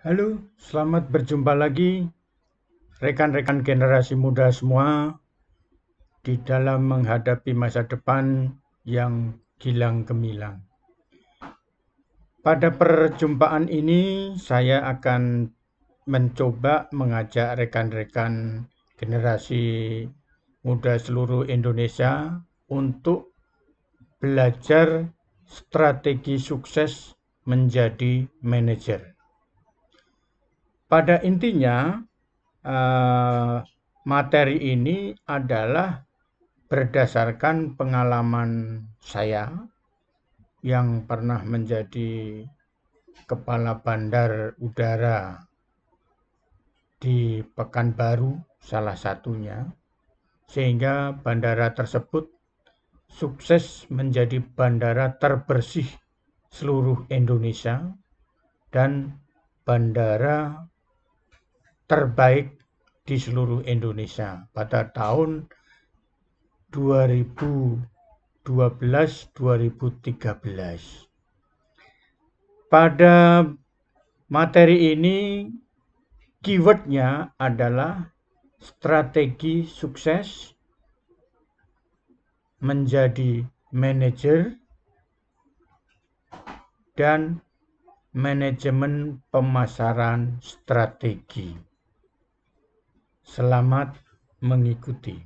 Halo, selamat berjumpa lagi rekan-rekan generasi muda semua di dalam menghadapi masa depan yang gilang gemilang. Pada perjumpaan ini saya akan mencoba mengajak rekan-rekan generasi muda seluruh Indonesia untuk belajar strategi sukses menjadi manajer. Pada intinya, materi ini adalah berdasarkan pengalaman saya yang pernah menjadi kepala bandar udara di Pekanbaru salah satunya, sehingga bandara tersebut sukses menjadi bandara terbersih seluruh Indonesia dan bandara terbaik di seluruh Indonesia pada tahun 2012-2013. Pada materi ini keywordnya adalah strategi sukses menjadi manajer dan manajemen pemasaran strategi. Selamat mengikuti.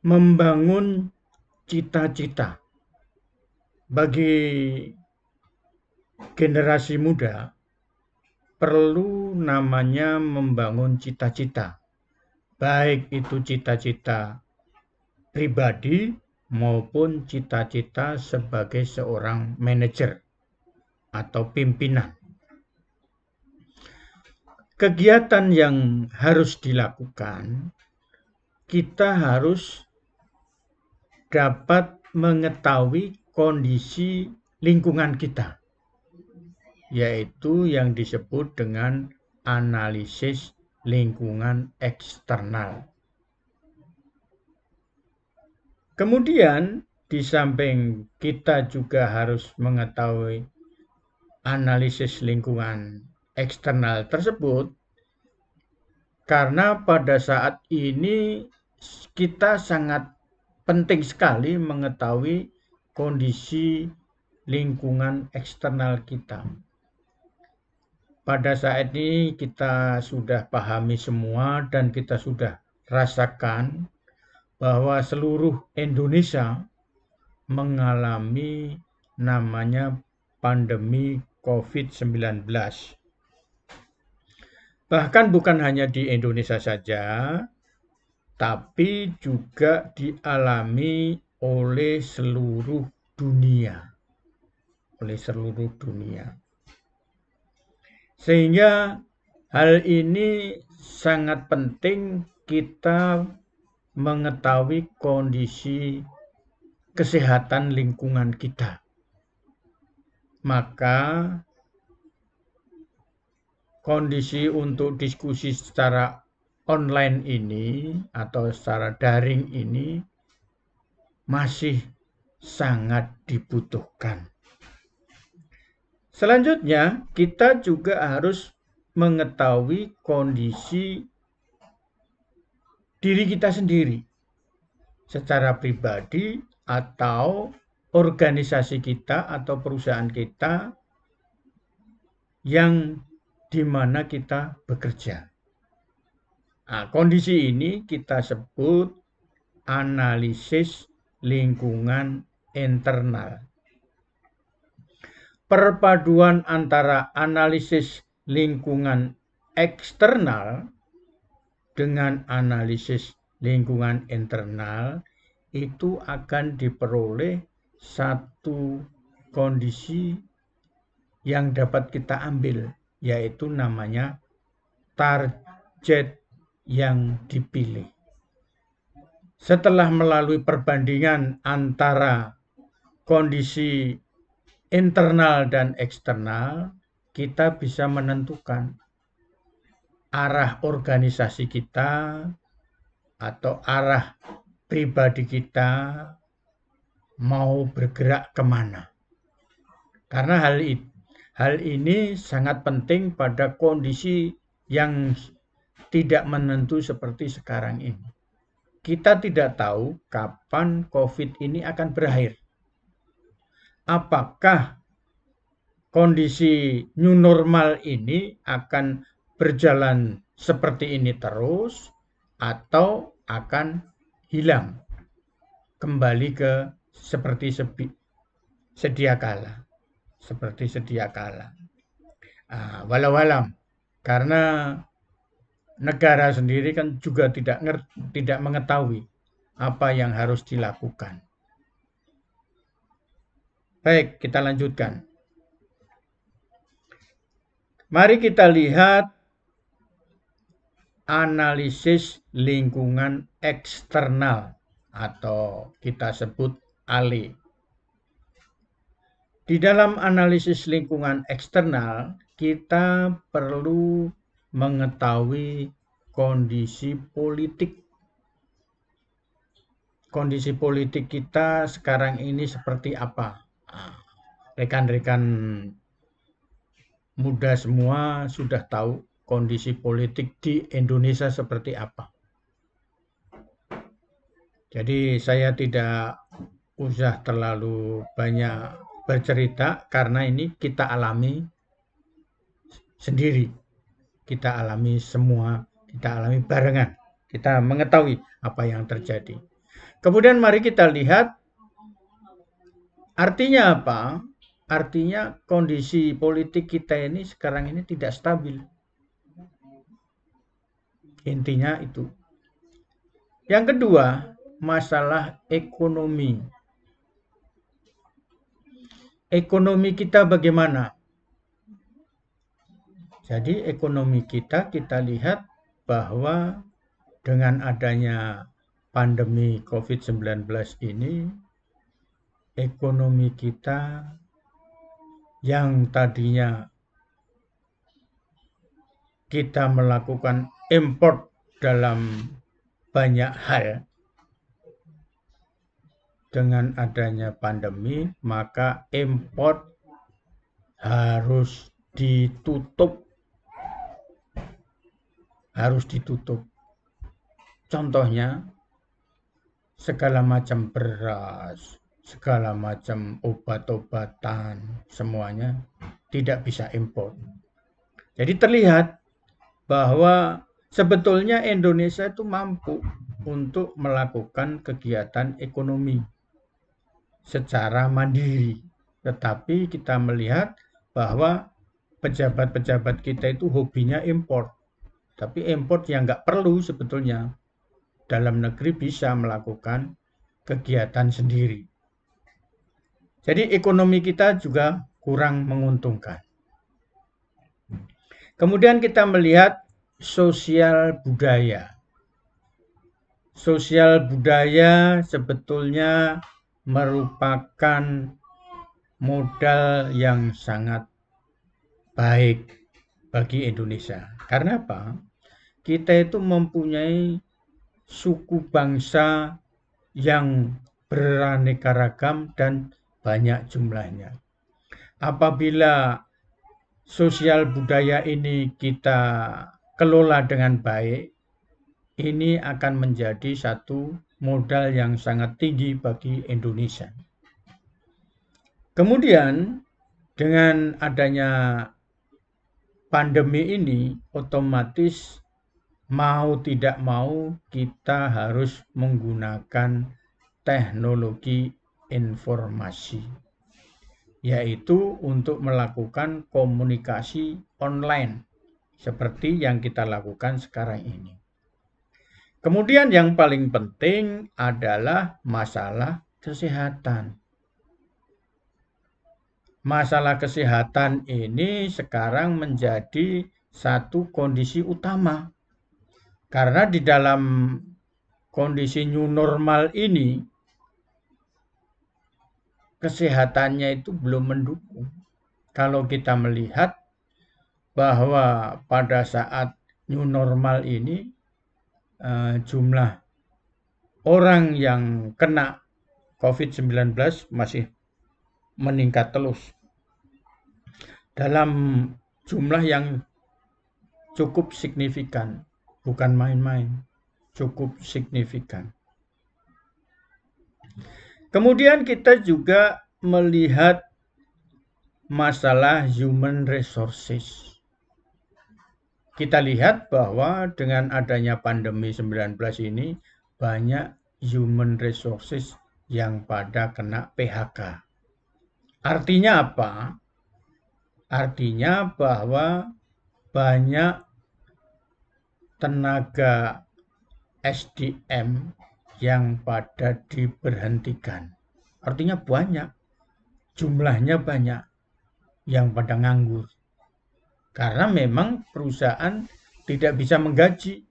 Membangun cita-cita. Bagi generasi muda, perlu namanya membangun cita-cita. Baik itu cita-cita pribadi maupun cita-cita sebagai seorang manajer atau pimpinan. Kegiatan yang harus dilakukan, kita harus dapat mengetahui kondisi lingkungan kita, yaitu yang disebut dengan analisis lingkungan eksternal. Kemudian, di samping kita juga harus mengetahui analisis lingkungan eksternal tersebut, karena pada saat ini kita sangat penting sekali mengetahui kondisi lingkungan eksternal kita. Pada saat ini kita sudah pahami semua dan kita sudah rasakan bahwa seluruh Indonesia mengalami namanya pandemi COVID-19. Bahkan bukan hanya di Indonesia saja, tapi juga dialami oleh seluruh dunia. Sehingga hal ini sangat penting kita mengetahui kondisi kesehatan lingkungan kita. Maka kondisi untuk diskusi secara online ini atau secara daring ini masih sangat dibutuhkan. Selanjutnya, kita juga harus mengetahui kondisi diri kita sendiri secara pribadi atau organisasi kita atau perusahaan kita yang di mana kita bekerja. Nah, kondisi ini kita sebut analisis lingkungan internal. Perpaduan antara analisis lingkungan eksternal dengan analisis lingkungan internal itu akan diperoleh satu kondisi yang dapat kita ambil, yaitu namanya target yang dipilih. Setelah melalui perbandingan antara kondisi internal dan eksternal, kita bisa menentukan arah organisasi kita atau arah pribadi kita mau bergerak kemana. Karena Hal ini sangat penting pada kondisi yang tidak menentu seperti sekarang ini. Kita tidak tahu kapan COVID ini akan berakhir. Apakah kondisi new normal ini akan berjalan seperti ini terus atau akan hilang kembali ke seperti sedia kala. Walau alam, karena negara sendiri kan juga tidak mengetahui apa yang harus dilakukan. Baik, kita lanjutkan. Mari kita lihat analisis lingkungan eksternal atau kita sebut ALE. Di dalam analisis lingkungan eksternal, kita perlu mengetahui kondisi politik. Kondisi politik kita sekarang ini seperti apa? Rekan-rekan muda semua sudah tahu kondisi politik di Indonesia seperti apa. Jadi saya tidak usah terlalu banyak bercerita karena ini kita alami sendiri. Kita alami semua, kita alami barengan. Kita mengetahui apa yang terjadi. Kemudian mari kita lihat artinya apa? Artinya kondisi politik kita ini sekarang ini tidak stabil. Intinya itu. Yang kedua, masalah ekonomi. Ekonomi kita bagaimana? Jadi ekonomi kita lihat bahwa dengan adanya pandemi COVID-19 ini, ekonomi kita yang tadinya kita melakukan import dalam banyak hal, dengan adanya pandemi, maka import harus ditutup. Contohnya, segala macam beras, segala macam obat-obatan, semuanya tidak bisa impor. Jadi terlihat bahwa sebetulnya Indonesia itu mampu untuk melakukan kegiatan ekonomi secara mandiri. Tetapi kita melihat bahwa pejabat-pejabat kita itu hobinya impor. Tapi impor yang nggak perlu sebetulnya. Dalam negeri bisa melakukan kegiatan sendiri. Jadi ekonomi kita juga kurang menguntungkan. Kemudian kita melihat sosial budaya. Sosial budaya sebetulnya merupakan modal yang sangat baik bagi Indonesia. Karena apa? Kita itu mempunyai suku bangsa yang beraneka ragam dan banyak jumlahnya. Apabila sosial budaya ini kita kelola dengan baik, ini akan menjadi satu modal yang sangat tinggi bagi Indonesia. Kemudian dengan adanya pandemi ini, otomatis mau tidak mau kita harus menggunakan teknologi informasi, yaitu untuk melakukan komunikasi online seperti yang kita lakukan sekarang ini. Kemudian yang paling penting adalah masalah kesehatan. Masalah kesehatan ini sekarang menjadi satu kondisi utama. Karena di dalam kondisi new normal ini, kesehatannya itu belum mendukung. Kalau kita melihat bahwa pada saat new normal ini, jumlah orang yang kena COVID-19 masih meningkat terus. dalam jumlah yang cukup signifikan, bukan main-main, cukup signifikan. Kemudian kita juga melihat masalah human resources. Kita lihat bahwa dengan adanya pandemi 19 ini banyak human resources yang pada kena PHK. Artinya apa? Artinya bahwa banyak tenaga SDM yang pada diberhentikan. Artinya banyak, jumlahnya banyak yang pada nganggur. Karena memang perusahaan tidak bisa menggaji,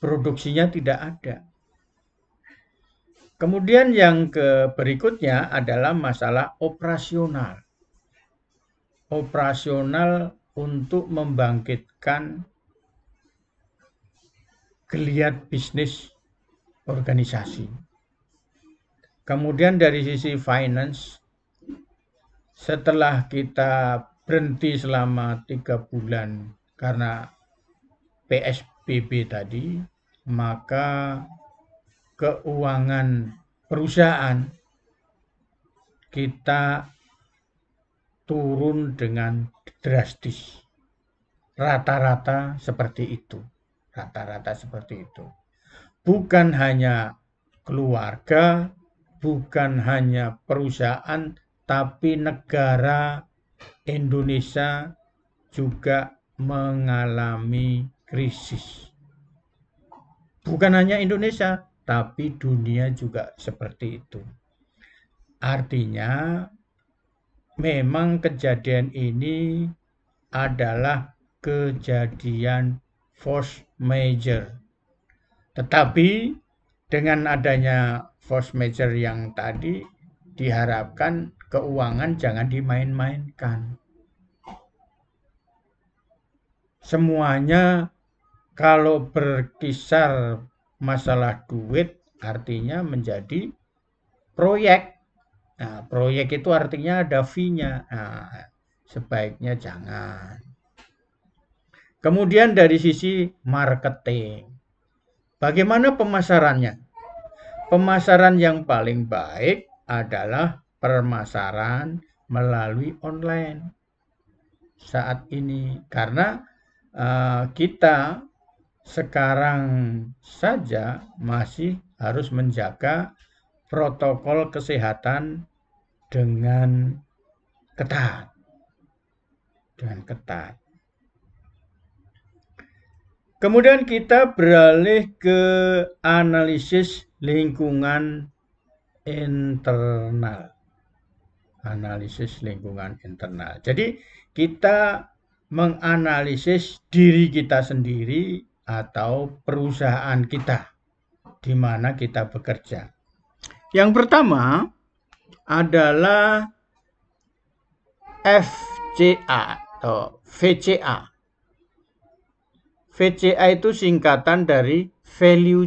produksinya tidak ada. Kemudian yang berikutnya adalah masalah operasional. Operasional untuk membangkitkan geliat bisnis organisasi. Kemudian dari sisi finance, setelah kita berhenti selama 3 bulan karena PSBB tadi, maka keuangan perusahaan kita turun dengan drastis. Rata-rata seperti itu. Rata-rata seperti itu. Bukan hanya keluarga, bukan hanya perusahaan, tapi negara Indonesia juga mengalami krisis. Bukan hanya Indonesia, tapi dunia juga seperti itu. Artinya, memang kejadian ini adalah kejadian force major. Tetapi dengan adanya force major yang tadi, diharapkan keuangan jangan dimain-mainkan. Semuanya kalau berkisar masalah duit artinya menjadi proyek. Nah, proyek itu artinya ada fee-nya. Nah, sebaiknya jangan. Kemudian dari sisi marketing. Bagaimana pemasarannya? Pemasaran yang paling baik adalah pemasaran melalui online saat ini. Karena kita sekarang saja masih harus menjaga protokol kesehatan dengan ketat. Kemudian kita beralih ke analisis lingkungan internal. Analisis lingkungan internal. Jadi kita menganalisis diri kita sendiri atau perusahaan kita di mana kita bekerja. Yang pertama adalah FCA atau VCA. VCA itu singkatan dari Value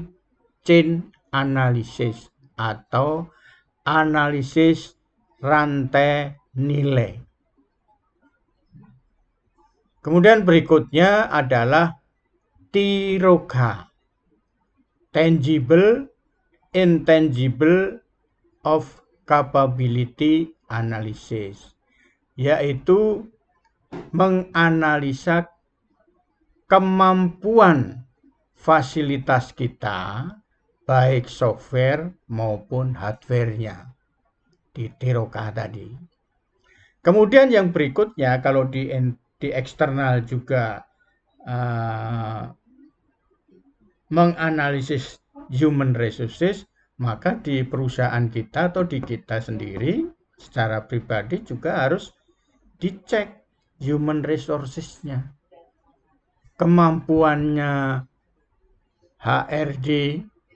Chain Analysis atau analisis rantai nilai. Kemudian berikutnya adalah TIROGA, Tangible, Intangible of Capability Analysis, yaitu menganalisa kemampuan fasilitas kita, baik software maupun hardware-nya di TIROGA tadi. Kemudian yang berikutnya kalau di eksternal juga menganalisis human resources, maka di perusahaan kita atau di kita sendiri secara pribadi juga harus dicek human resources-nya. Kemampuannya HRD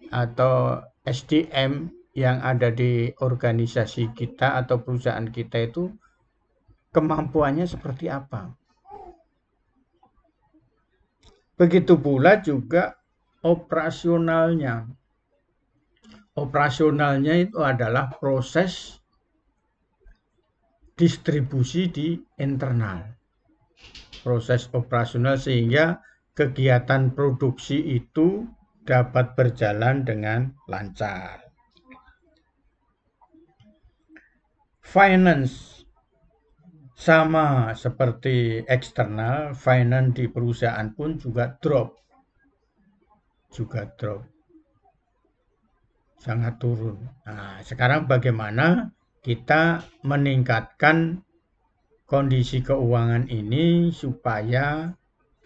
atau SDM yang ada di organisasi kita atau perusahaan kita itu kemampuannya seperti apa. Begitu pula juga operasionalnya. Operasionalnya itu adalah proses distribusi di internal. proses operasional sehingga kegiatan produksi itu dapat berjalan dengan lancar. Finance sama seperti eksternal, finance di perusahaan pun juga drop. Sangat turun. Nah, sekarang bagaimana kita meningkatkan kondisi keuangan ini supaya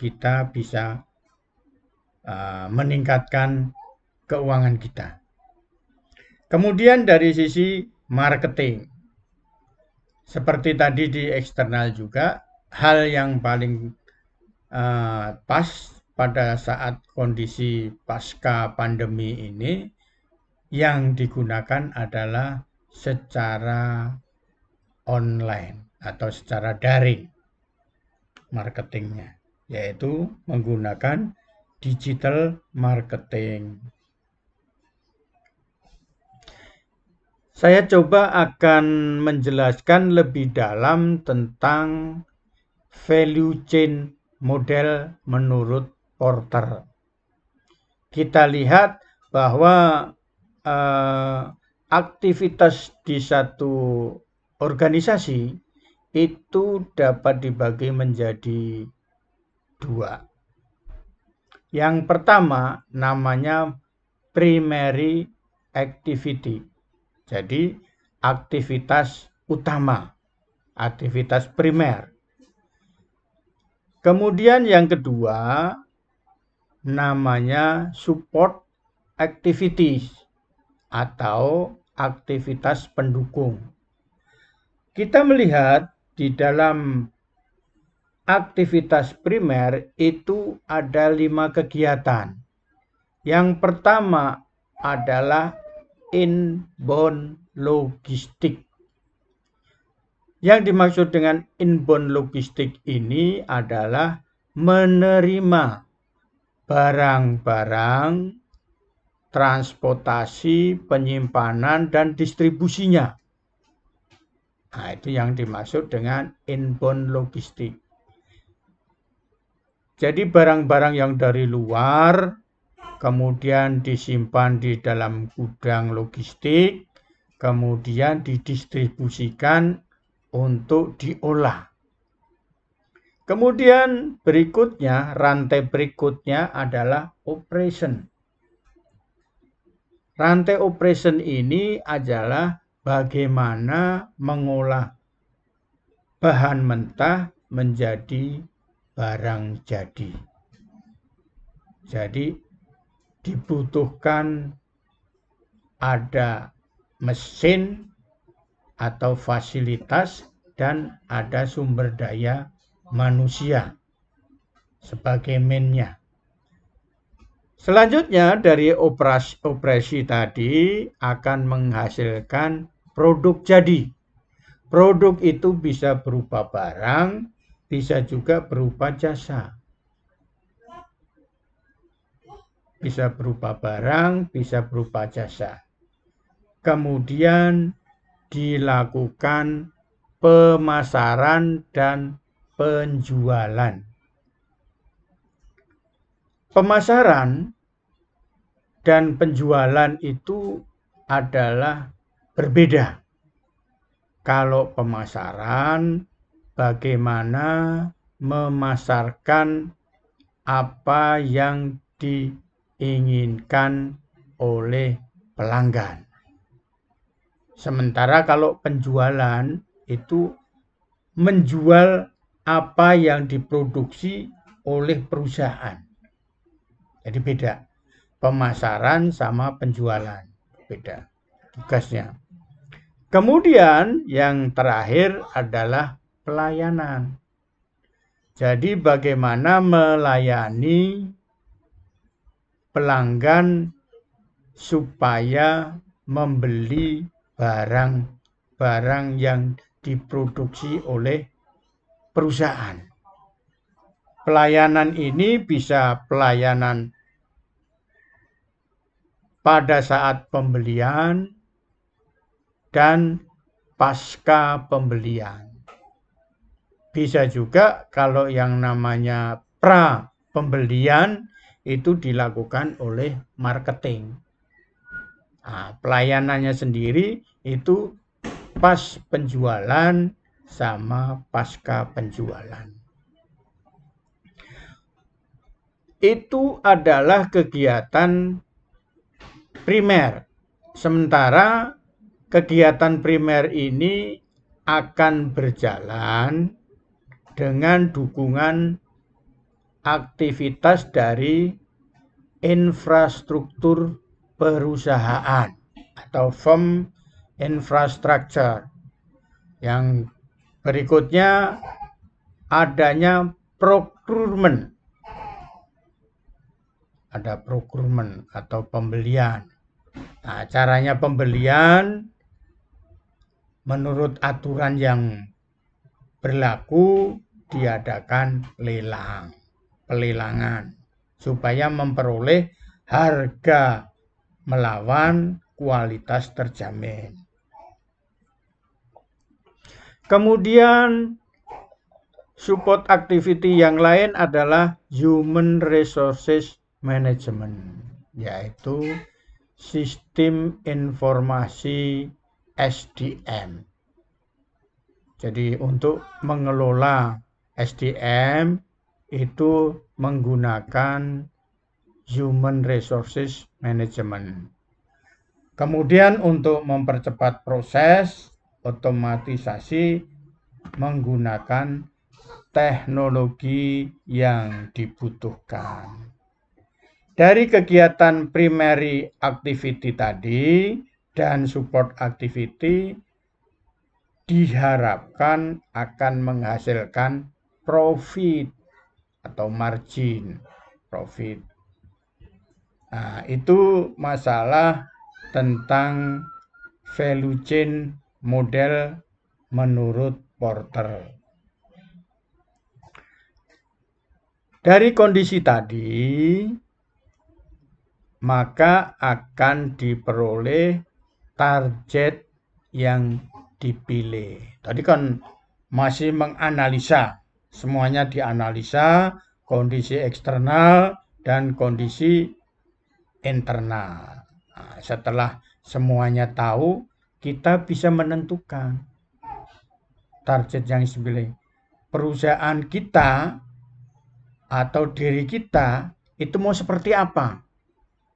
kita bisa meningkatkan keuangan kita. Kemudian dari sisi marketing, seperti tadi di eksternal juga, hal yang paling pas pada saat kondisi pasca pandemi ini yang digunakan adalah secara online atau secara daring marketingnya, yaitu menggunakan digital marketing. Saya coba akan menjelaskan lebih dalam tentang value chain model menurut Porter. Kita lihat bahwa aktivitas di satu organisasi itu dapat dibagi menjadi dua. Yang pertama namanya primary activity. Jadi aktivitas utama, aktivitas primer. Kemudian yang kedua namanya support activities atau aktivitas pendukung. Kita melihat di dalam aktivitas primer itu ada 5 kegiatan. Yang pertama adalah inbound logistik. Yang dimaksud dengan inbound logistik ini adalah menerima barang-barang, transportasi, penyimpanan, dan distribusinya. Nah, itu yang dimaksud dengan inbound logistik. Jadi barang-barang yang dari luar kemudian disimpan di dalam gudang logistik, kemudian didistribusikan untuk diolah. Kemudian berikutnya, rantai berikutnya adalah operation. Rantai operation ini adalah bagaimana mengolah bahan mentah menjadi barang jadi. Jadi dibutuhkan ada mesin atau fasilitas dan ada sumber daya manusia sebagai mainnya. Selanjutnya dari operasi tadi akan menghasilkan produk jadi. Produk itu bisa berupa barang, bisa juga berupa jasa. Bisa berupa barang, bisa berupa jasa. Kemudian dilakukan pemasaran dan penjualan. Pemasaran dan penjualan itu adalah berbeda. Kalau pemasaran, bagaimana memasarkan apa yang diinginkan oleh pelanggan. Sementara kalau penjualan itu menjual apa yang diproduksi oleh perusahaan. Jadi beda. Pemasaran sama penjualan. Beda tugasnya. Kemudian yang terakhir adalah pelayanan. Jadi bagaimana melayani pelanggan supaya membeli barang-barang yang diproduksi oleh perusahaan. Pelayanan ini bisa pelayanan pada saat pembelian dan pasca pembelian. Bisa juga kalau yang namanya pra pembelian itu dilakukan oleh marketing. Nah, pelayanannya sendiri itu pas penjualan sama pasca penjualan. Itu adalah kegiatan primer. Sementara kegiatan primer ini akan berjalan dengan dukungan aktivitas dari infrastruktur perusahaan atau firm infrastructure. Yang berikutnya adanya procurement. Ada procurement atau pembelian. Nah, caranya pembelian menurut aturan yang berlaku diadakan pelelangan supaya memperoleh harga melawan kualitas terjamin. Kemudian support activity yang lain adalah human resources management, yaitu sistem informasi SDM. Jadi untuk mengelola SDM itu menggunakan human resources management. Kemudian untuk mempercepat proses otomatisasi menggunakan teknologi yang dibutuhkan. Dari kegiatan primary activity tadi dan support activity diharapkan akan menghasilkan profit atau margin profit. Nah, itu masalah tentang value chain model menurut Porter. Dari kondisi tadi, maka akan diperoleh target yang dipilih. Tadi kan masih menganalisa, semuanya dianalisa, kondisi eksternal dan kondisi internal. Nah, setelah semuanya tahu, kita bisa menentukan target yang dipilih. Perusahaan kita atau diri kita itu mau seperti apa?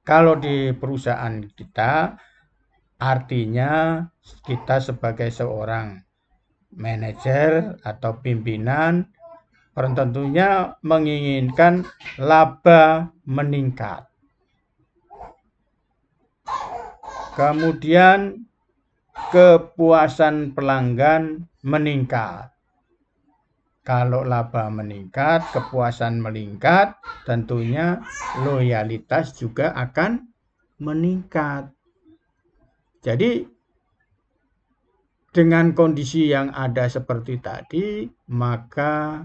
Kalau di perusahaan kita, artinya kita sebagai seorang manajer atau pimpinan tentunya menginginkan laba meningkat. Kemudian kepuasan pelanggan meningkat. Kalau laba meningkat, kepuasan meningkat, tentunya loyalitas juga akan meningkat. Jadi dengan kondisi yang ada seperti tadi, maka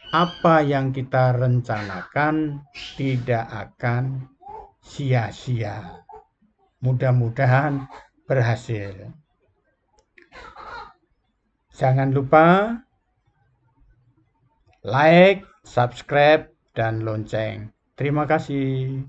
apa yang kita rencanakan tidak akan sia-sia. Mudah-mudahan berhasil. Jangan lupa like, subscribe, dan lonceng. Terima kasih.